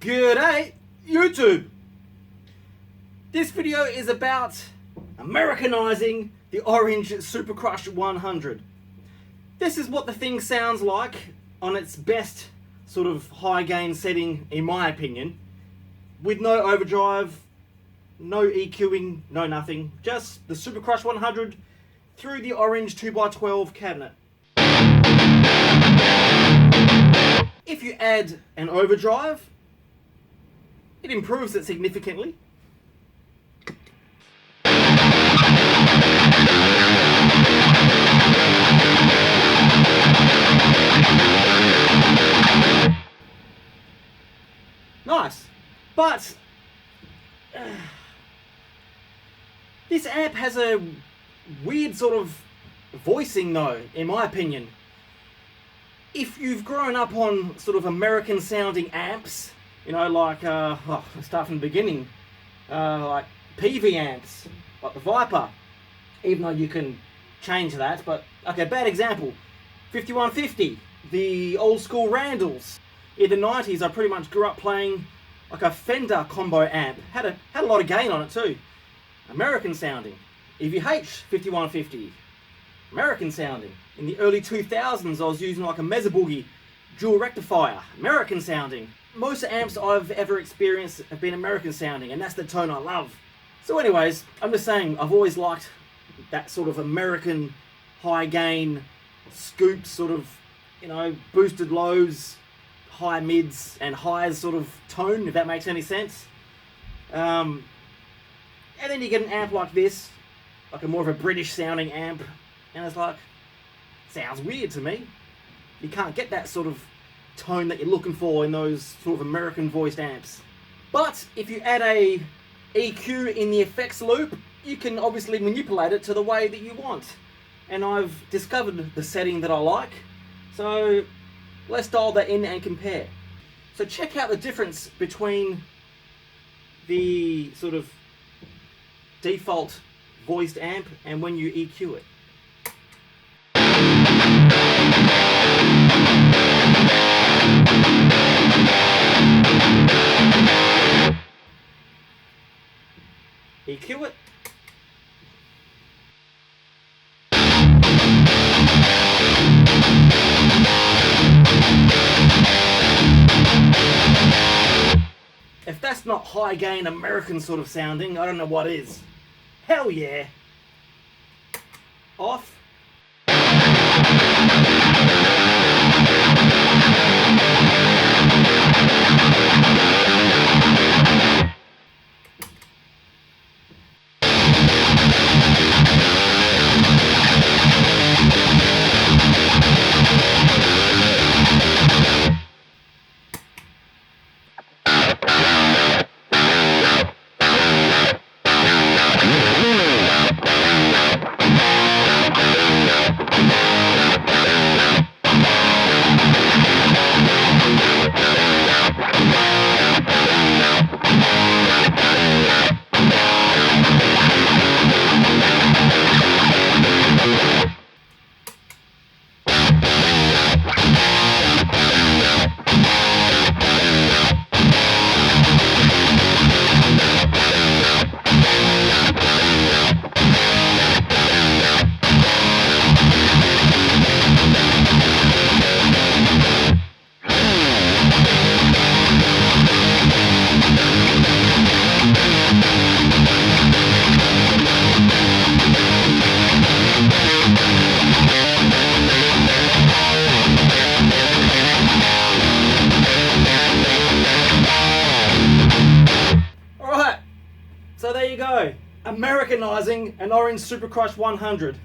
G'day, YouTube! This video is about Americanizing the Orange Super Crush 100. This is what the thing sounds like on its best sort of high gain setting, in my opinion. With no overdrive, no EQing, no nothing. Just the Super Crush 100 through the Orange 2x12 cabinet. If you add an overdrive, it improves it significantly. Nice, but this amp has a weird sort of voicing though, in my opinion. If you've grown up on sort of American sounding amps, you know, like, let's start from the beginning, like PV amps, like the Viper, even though you can change that, but, okay, bad example, 5150, the old school Randalls. In the 90s, I pretty much grew up playing like a Fender combo amp, had a lot of gain on it too, American sounding. EVH 5150, American sounding. In the early 2000s, I was using like a Mesa Boogie dual rectifier, American sounding. Most amps I've ever experienced have been American sounding, and that's the tone I love. So anyways, I'm just saying, I've always liked that sort of American high gain, scoop sort of, you know, boosted lows, high mids, and highs sort of tone, if that makes any sense. And then you get an amp like this, like a more of a British sounding amp, and it's like, sounds weird to me. You can't get that sort of tone that you're looking for in those sort of American voiced amps. But if you add a EQ in the effects loop, you can obviously manipulate it to the way that you want. And I've discovered the setting that I like, so let's dial that in and compare. So check out the difference between the sort of default voiced amp and when you EQ it. EQ it. If that's not high gain American sort of sounding, I don't know what is. Hell yeah. Off. So there you go, Americanizing an Orange Super Crush 100.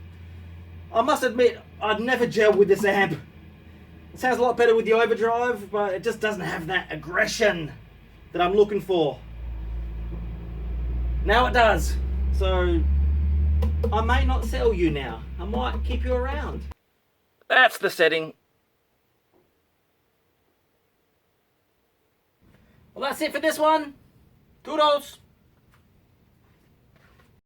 I must admit, I'd never gel with this amp. It sounds a lot better with the overdrive, but it just doesn't have that aggression that I'm looking for. Now it does, so I may not sell you now. I might keep you around. That's the setting. Well, that's it for this one. Toodles!